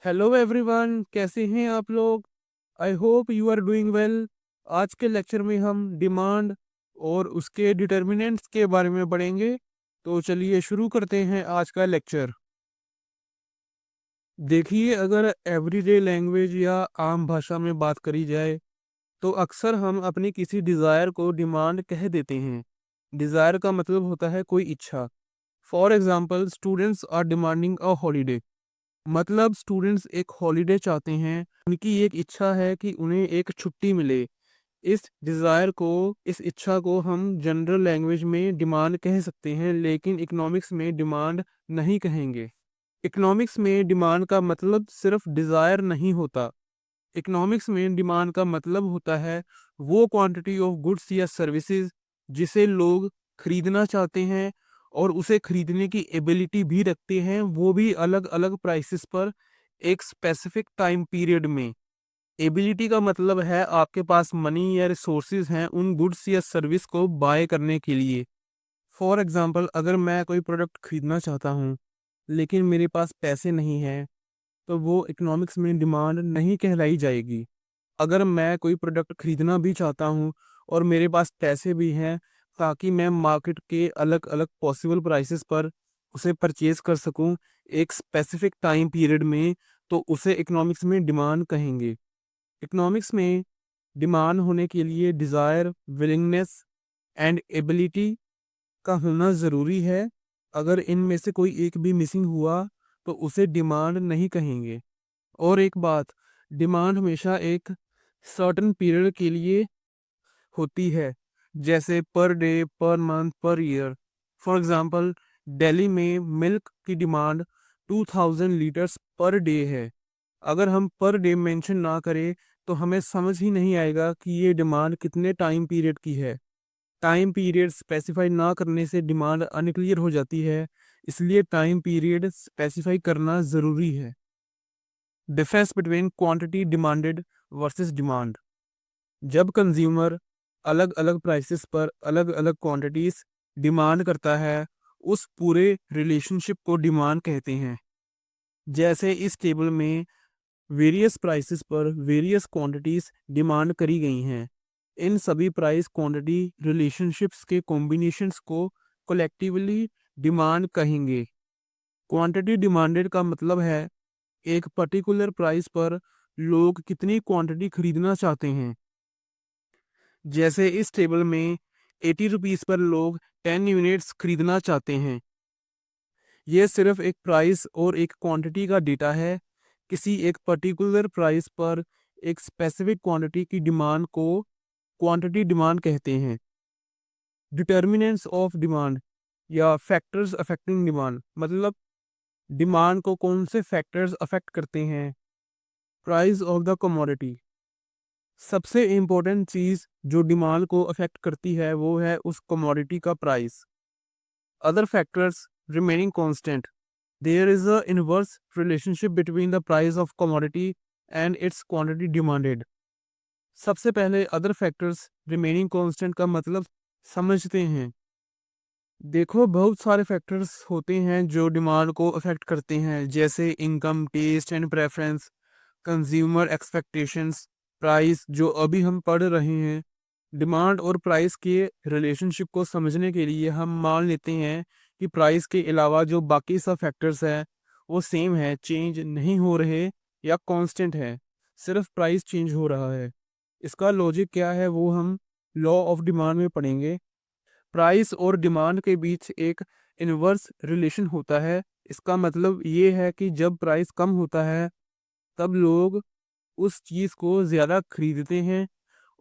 Hello everyone, कैसे हैं आप लोग। I hope you are doing well. आज के लेक्चर में हम डिमांड और उसके डिटर्मिनेंट्स के बारे में पढ़ेंगे। तो चलिए शुरू करते हैं आज का लेक्चर। देखिए, अगर एवरीडे लैंग्वेज या आम भाषा में बात करी जाए तो अक्सर हम अपनी किसी डिज़ायर को डिमांड कह देते हैं। डिज़ायर का मतलब होता है कोई इच्छा। For example, students are demanding a holiday. मतलब स्टूडेंट्स एक हॉलीडे चाहते हैं, उनकी एक इच्छा है कि उन्हें एक छुट्टी मिले। इस इच्छा को हम जनरल लैंग्वेज में डिमांड कह सकते हैं, लेकिन इकोनॉमिक्स में डिमांड नहीं कहेंगे। इकोनॉमिक्स में डिमांड का मतलब सिर्फ डिज़ायर नहीं होता। इकोनॉमिक्स में डिमांड का मतलब होता है वो क्वांटिटी ऑफ गुड्स या सर्विसेज जिसे लोग खरीदना चाहते हैं और उसे खरीदने की एबिलिटी भी रखते हैं, वो भी अलग अलग प्राइसेस पर एक स्पेसिफिक टाइम पीरियड में। एबिलिटी का मतलब है आपके पास मनी या रिसोर्सेज हैं उन गुड्स या सर्विस को बाय करने के लिए। फॉर एग्जांपल, अगर मैं कोई प्रोडक्ट खरीदना चाहता हूँ लेकिन मेरे पास पैसे नहीं हैं, तो वो इकोनॉमिक्स में डिमांड नहीं कहलाई जाएगी। अगर मैं कोई प्रोडक्ट खरीदना भी चाहता हूँ और मेरे पास पैसे भी हैं ताकि मैं मार्केट के अलग अलग पॉसिबल प्राइसेस पर उसे परचेज कर सकूँ एक स्पेसिफिक टाइम पीरियड में, तो उसे इकोनॉमिक्स में डिमांड कहेंगे। इकोनॉमिक्स में डिमांड होने के लिए डिज़ायर, विलिंगनेस एंड एबिलिटी का होना ज़रूरी है। अगर इनमें से कोई एक भी मिसिंग हुआ तो उसे डिमांड नहीं कहेंगे। और एक बात, डिमांड हमेशा एक सर्टेन पीरियड के लिए होती है, जैसे per day, per month, per year. For example, Delhi में मिल्क की डिमांड 2000 लीटर्स पर डे है। अगर हम पर डे मेंशन ना करें तो हमें समझ ही नहीं आएगा कि ये डिमांड कितने टाइम पीरियड की है। टाइम पीरियड स्पेसिफाई ना करने से डिमांड अनक्लियर हो जाती है, इसलिए टाइम पीरियड स्पेसिफाई करना ज़रूरी है। Difference between quantity demanded versus demand. जब कंज्यूमर अलग अलग प्राइसेस पर अलग अलग क्वांटिटीज डिमांड करता है, उस पूरे रिलेशनशिप को डिमांड कहते हैं। जैसे इस टेबल में वेरियस प्राइसेस पर वेरियस क्वांटिटीज डिमांड करी गई हैं। इन सभी प्राइस क्वांटिटी रिलेशनशिप्स के कॉम्बिनेशंस को कलेक्टिवली डिमांड कहेंगे। क्वांटिटी डिमांडेड का मतलब है एक पर्टिकुलर प्राइस पर लोग कितनी क्वांटिटी खरीदना चाहते हैं। जैसे इस टेबल में 80 रुपीज़ पर लोग 10 यूनिट्स खरीदना चाहते हैं। ये सिर्फ एक प्राइस और एक क्वांटिटी का डेटा है। किसी एक पर्टिकुलर प्राइस पर एक स्पेसिफिक क्वांटिटी की डिमांड को क्वांटिटी डिमांड कहते हैं। डिटर्मिनेंट्स ऑफ डिमांड या फैक्टर्स अफेक्टिंग डिमांड, मतलब डिमांड को कौन से फैक्टर्स अफेक्ट करते हैं। प्राइस ऑफ द कमोडिटी, सबसे इम्पोर्टेंट चीज़ जो डिमांड को अफेक्ट करती है वो है उस कमोडिटी का price. Other factors remaining constant, there is a inverse relationship between the price of commodity and its quantity demanded। सबसे पहले अदर फैक्टर्स रिमेनिंग कांस्टेंट का मतलब समझते हैं। देखो, बहुत सारे फैक्टर्स होते हैं जो डिमांड को अफेक्ट करते हैं, जैसे income, taste and preference, consumer expectations, price जो अभी हम पढ़ रहे हैं। डिमांड और प्राइस के रिलेशनशिप को समझने के लिए हम मान लेते हैं कि प्राइस के अलावा जो बाकी सब फैक्टर्स हैं वो सेम है, चेंज नहीं हो रहे या कांस्टेंट है, सिर्फ प्राइस चेंज हो रहा है। इसका लॉजिक क्या है वो हम लॉ ऑफ डिमांड में पढ़ेंगे। प्राइस और डिमांड के बीच एक इनवर्स रिलेशन होता है। इसका मतलब ये है कि जब प्राइस कम होता है तब लोग उस चीज़ को ज़्यादा खरीदते हैं,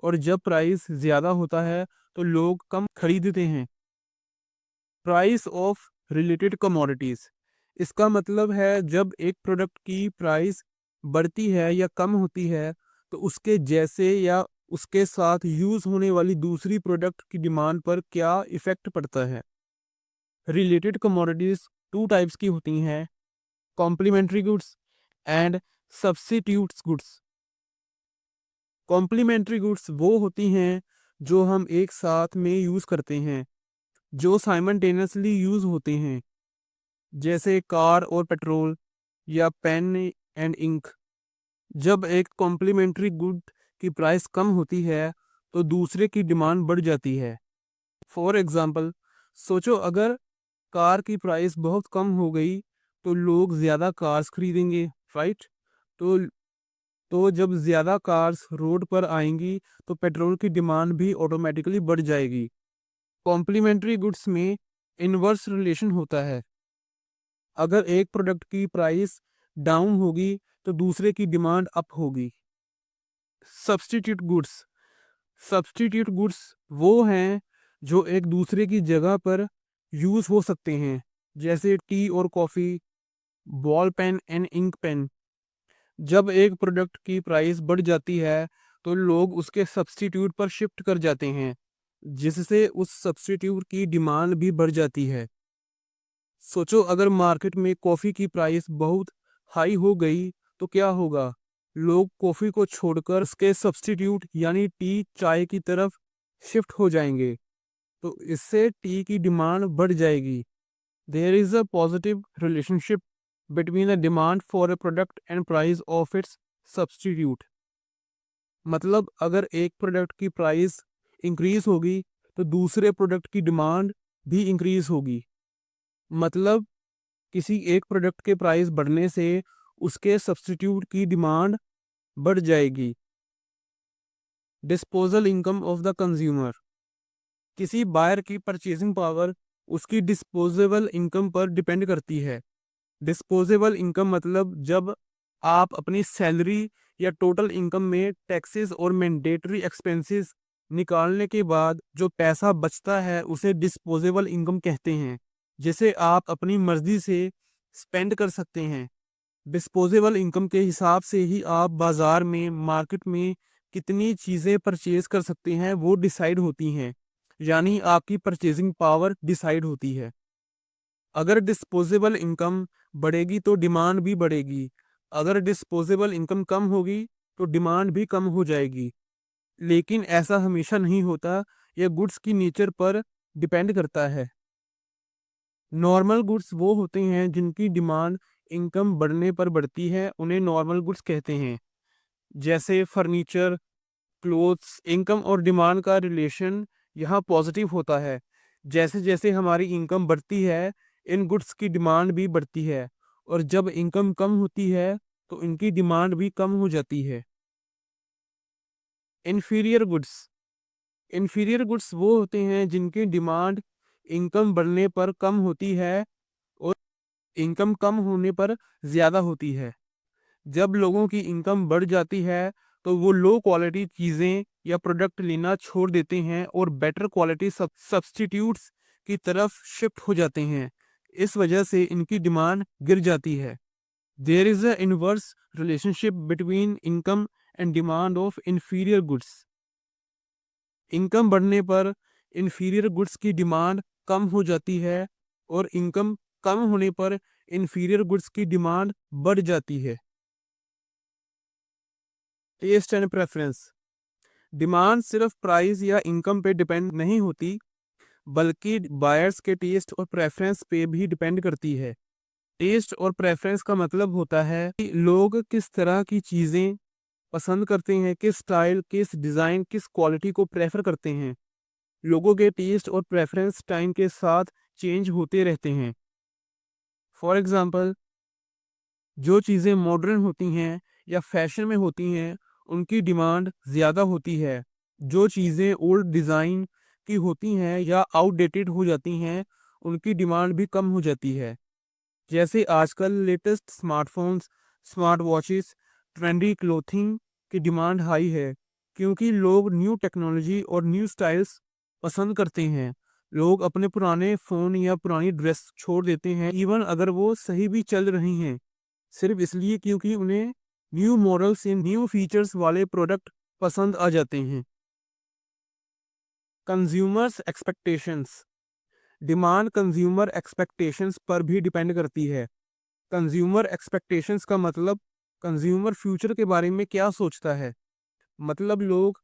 और जब प्राइस ज़्यादा होता है तो लोग कम खरीदते हैं। प्राइस ऑफ रिलेटेड कमोडिटीज़, इसका मतलब है जब एक प्रोडक्ट की प्राइस बढ़ती है या कम होती है तो उसके जैसे या उसके साथ यूज़ होने वाली दूसरी प्रोडक्ट की डिमांड पर क्या इफ़ेक्ट पड़ता है। रिलेटेड कमोडिटीज़ टू टाइप्स की होती हैं, complementary goods and substitutes goods. Complementary goods वो होती हैं जो हम एक साथ में यूज़ करते हैं, जो साइमल्टेनियसली यूज़ होते हैं, जैसे कार और पेट्रोल, या पेन एंड इंक। जब एक कॉम्प्लीमेंट्री गुड की प्राइस कम होती है तो दूसरे की डिमांड बढ़ जाती है। फॉर एग्जाम्पल, सोचो अगर कार की प्राइस बहुत कम हो गई तो लोग ज़्यादा कार्स खरीदेंगे, राइट। तो जब ज़्यादा कार्स रोड पर आएंगी तो पेट्रोल की डिमांड भी ऑटोमेटिकली बढ़ जाएगी। कॉम्प्लीमेंट्री गुड्स में इनवर्स रिलेशन होता है। अगर एक प्रोडक्ट की प्राइस डाउन होगी तो दूसरे की डिमांड अप होगी। Substitute goods. सब्स्टिट्यूट गुड्स वो हैं जो एक दूसरे की जगह पर यूज़ हो सकते हैं, जैसे टी और coffee, ball pen and ink pen. जब एक प्रोडक्ट की प्राइस बढ़ जाती है तो लोग उसके सब्स्टिट्यूट पर शिफ्ट कर जाते हैं, जिससे उस सब्स्टिट्यूट की डिमांड भी बढ़ जाती है। सोचो अगर मार्केट में कॉफ़ी की प्राइस बहुत हाई हो गई तो क्या होगा? लोग कॉफ़ी को छोड़कर उसके सब्स्टिट्यूट यानी टी, चाय की तरफ शिफ्ट हो जाएंगे। तो इससे टी की डिमांड बढ़ जाएगी। There is a positive relationship between the demand for a product and price of its substitute. मतलब अगर एक प्रोडक्ट की प्राइस इंक्रीज होगी तो दूसरे प्रोडक्ट की डिमांड भी इंक्रीज होगी। मतलब किसी एक प्रोडक्ट के प्राइस बढ़ने से उसके सब्स्टिट्यूट की डिमांड बढ़ जाएगी। Disposal income of the consumer. किसी बायर की परचेजिंग पावर उसकी डिस्पोजेबल इनकम पर डिपेंड करती है। डिस्पोजेबल इनकम मतलब जब आप अपनी सैलरी या टोटल इनकम में टैक्सेस और मैंडेटरी एक्सपेंसेस निकालने के बाद जो पैसा बचता है उसे डिस्पोजेबल इनकम कहते हैं, जिसे आप अपनी मर्जी से स्पेंड कर सकते हैं। डिस्पोजेबल इनकम के हिसाब से ही आप बाजार में, मार्केट में कितनी चीज़ें परचेज कर सकते हैं वो डिसाइड होती हैं, यानी आपकी परचेजिंग पावर डिसाइड होती है। अगर डिस्पोजेबल इनकम बढ़ेगी तो डिमांड भी बढ़ेगी। अगर डिस्पोजेबल इनकम कम होगी तो डिमांड भी कम हो जाएगी। लेकिन ऐसा हमेशा नहीं होता, यह गुड्स की नेचर पर डिपेंड करता है। नॉर्मल गुड्स वो होते हैं जिनकी डिमांड इनकम बढ़ने पर बढ़ती है, उन्हें नॉर्मल गुड्स कहते हैं। जैसे फर्नीचर, क्लोथ्स। इनकम और डिमांड का रिलेशन यहाँ पॉजिटिव होता है। जैसे जैसे हमारी इनकम बढ़ती है इन गुड्स की डिमांड भी बढ़ती है, और जब इनकम कम होती है तो इनकी डिमांड भी कम हो जाती है। Inferior goods. इन्फीरियर गुड्स वो होते हैं जिनकी डिमांड इनकम बढ़ने पर कम होती है और इनकम कम होने पर ज़्यादा होती है। जब लोगों की इनकम बढ़ जाती है तो वो लो क्वालिटी चीज़ें या प्रोडक्ट लेना छोड़ देते हैं और बेटर क्वालिटी सब्स्टिट्यूट्स की तरफ शिफ्ट हो जाते हैं। इस वजह से इनकी डिमांड गिर जाती है। There is a inverse relationship between income and demand of inferior goods. Income बढ़ने पर इंफीरियर गुड्स की डिमांड कम हो जाती है और इनकम कम होने पर इंफीरियर गुड्स की डिमांड बढ़ जाती है। Taste and preference. डिमांड सिर्फ प्राइस या इनकम पे डिपेंड नहीं होती, बल्कि बायर्स के टेस्ट और प्रेफरेंस पे भी डिपेंड करती है। टेस्ट और प्रेफरेंस का मतलब होता है कि लोग किस तरह की चीज़ें पसंद करते हैं, किस स्टाइल, किस डिज़ाइन, किस क्वालिटी को प्रेफर करते हैं। लोगों के टेस्ट और प्रेफरेंस टाइम के साथ चेंज होते रहते हैं। फॉर एग्जांपल, जो चीज़ें मॉडर्न होती हैं या फैशन में होती हैं उनकी डिमांड ज़्यादा होती है। जो चीज़ें ओल्ड डिज़ाइन की होती हैं या आउटडेटेड हो जाती हैं उनकी डिमांड भी कम हो जाती है। जैसे आजकल latest smartphones, smart watches, trendy clothing की डिमांड हाई है, क्योंकि लोग न्यू टेक्नोलॉजी और न्यू स्टाइल्स पसंद करते हैं। लोग अपने पुराने फ़ोन या पुरानी ड्रेस छोड़ देते हैं, इवन अगर वो सही भी चल रही हैं, सिर्फ इसलिए क्योंकि उन्हें न्यू मॉडल्स या न्यू फीचर्स वाले प्रोडक्ट पसंद आ जाते हैं। Consumers expectations. Demand consumer expectations पर भी डिपेंड करती है। कंज्यूमर एक्सपेक्टेशंस का मतलब कंज्यूमर फ्यूचर के बारे में क्या सोचता है। मतलब लोग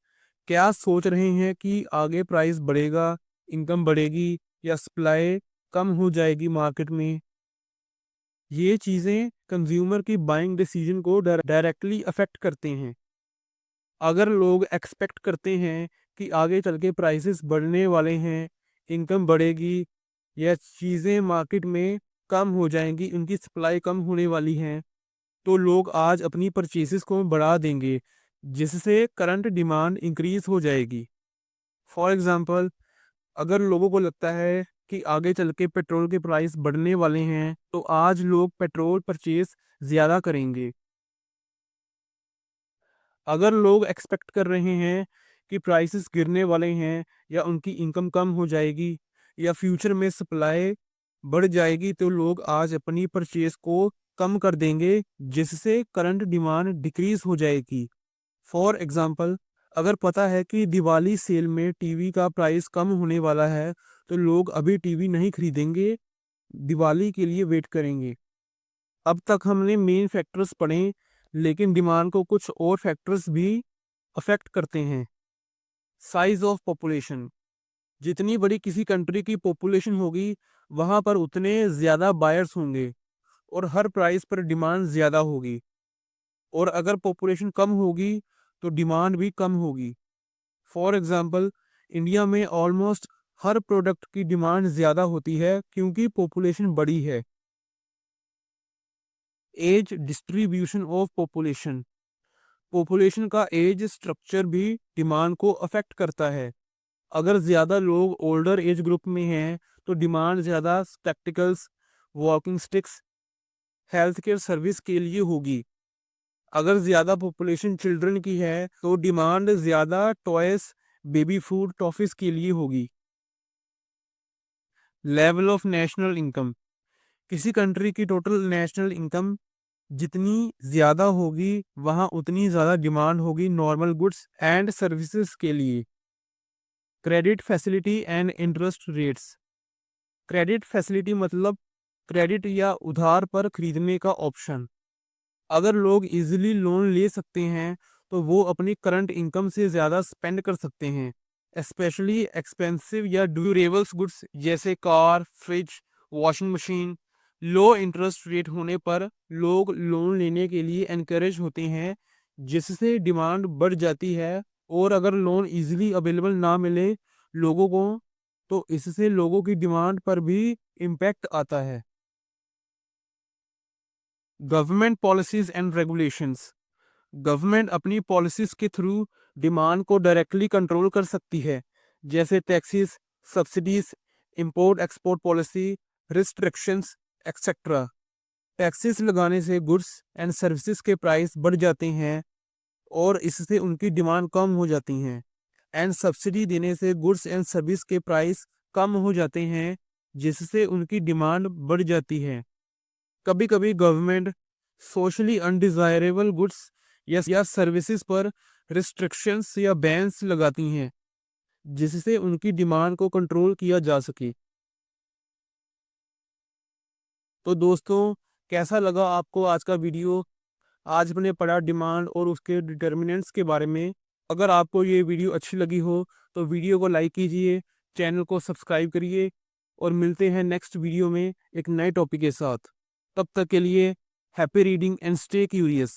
क्या सोच रहे हैं कि आगे प्राइस बढ़ेगा, इनकम बढ़ेगी या सप्लाई कम हो जाएगी मार्केट में। ये चीज़ें कंज्यूमर की बाइंग डिसीजन को डायरेक्टली अफेक्ट करते हैं। अगर लोग एक्सपेक्ट करते हैं कि आगे चल के प्राइसेस बढ़ने वाले हैं, इनकम बढ़ेगी या चीज़ें मार्केट में कम हो जाएंगी, उनकी सप्लाई कम होने वाली है, तो लोग आज अपनी परचेसेस को बढ़ा देंगे, जिससे करंट डिमांड इंक्रीज हो जाएगी। फॉर एग्जांपल, अगर लोगों को लगता है कि आगे चल के पेट्रोल के प्राइस बढ़ने वाले हैं, तो आज लोग पेट्रोल परचेज ज़्यादा करेंगे। अगर लोग एक्सपेक्ट कर रहे हैं कि प्राइसेस गिरने वाले हैं या उनकी इनकम कम हो जाएगी या फ्यूचर में सप्लाई बढ़ जाएगी, तो लोग आज अपनी परचेज को कम कर देंगे, जिससे करंट डिमांड डिक्रीज हो जाएगी। फॉर एग्जांपल, अगर पता है कि दिवाली सेल में टीवी का प्राइस कम होने वाला है, तो लोग अभी टीवी नहीं खरीदेंगे, दिवाली के लिए वेट करेंगे। अब तक हमने मेन फैक्टर्स पढ़े, लेकिन डिमांड को कुछ और फैक्टर्स भी अफेक्ट करते हैं। साइज ऑफ पॉपुलेशन, जितनी बड़ी किसी कंट्री की पॉपुलेशन होगी, वहां पर उतने ज़्यादा बायर्स होंगे और हर प्राइस पर डिमांड ज़्यादा होगी। और अगर पॉपुलेशन कम होगी तो डिमांड भी कम होगी। फॉर एग्जांपल, इंडिया में ऑलमोस्ट हर प्रोडक्ट की डिमांड ज़्यादा होती है क्योंकि पॉपुलेशन बड़ी है। Age distribution of population, population का एज स्ट्रक्चर भी डिमांड को अफेक्ट करता है। अगर ज़्यादा लोग ओल्डर एज ग्रुप में हैं, तो डिमांड ज़्यादा spectacles, walking sticks, health care service के लिए होगी। अगर ज़्यादा पॉपुलेशन चिल्ड्रन की है, तो डिमांड ज़्यादा टॉयस, बेबी फूड, टॉफिस के लिए होगी। लेवल ऑफ नेशनल इनकम, किसी कंट्री की टोटल नेशनल इनकम जितनी ज़्यादा होगी, वहाँ उतनी ज़्यादा डिमांड होगी नॉर्मल गुड्स एंड सर्विसेज के लिए। Credit facility and interest rates, credit facility मतलब क्रेडिट या उधार पर खरीदने का ऑप्शन। अगर लोग इजीली लोन ले सकते हैं, तो वो अपनी करंट इनकम से ज़्यादा स्पेंड कर सकते हैं, स्पेशली एक्सपेंसिव या ड्यूरेबल्स गुड्स जैसे कार, फ्रिज, वॉशिंग मशीन। लो इंटरेस्ट रेट होने पर लोग लोन लेने के लिए एनकरेज होते हैं, जिससे डिमांड बढ़ जाती है। और अगर लोन इजीली अवेलेबल ना मिले लोगों को, तो इससे लोगों की डिमांड पर भी इम्पैक्ट आता है। Government policies and regulations, government अपनी पॉलिसीज के थ्रू डिमांड को डायरेक्टली कंट्रोल कर सकती है, जैसे taxes, subsidies, import export policy, restrictions, etcetera. Taxes लगाने से गुड्स एंड सर्विसेज के प्राइस बढ़ जाते हैं और इससे उनकी डिमांड कम हो जाती हैं। एंड सब्सिडी देने से गुड्स एंड सर्विस के प्राइस कम हो जाते हैं, जिससे उनकी डिमांड बढ़ जाती है। कभी कभी गवर्नमेंट सोशली अनडिजायरेबल गुड्स या सर्विसेज पर रिस्ट्रिक्शंस या बैन्स लगाती हैं, जिससे उनकी डिमांड को कंट्रोल किया जा सके। तो दोस्तों, कैसा लगा आपको आज का वीडियो? आज हमने पढ़ा डिमांड और उसके डिटर्मिनेंट्स के बारे में। अगर आपको ये वीडियो अच्छी लगी हो, तो वीडियो को लाइक कीजिए, चैनल को सब्सक्राइब करिए और मिलते हैं नेक्स्ट वीडियो में एक नए टॉपिक के साथ। तब तक के लिए happy reading and stay curious.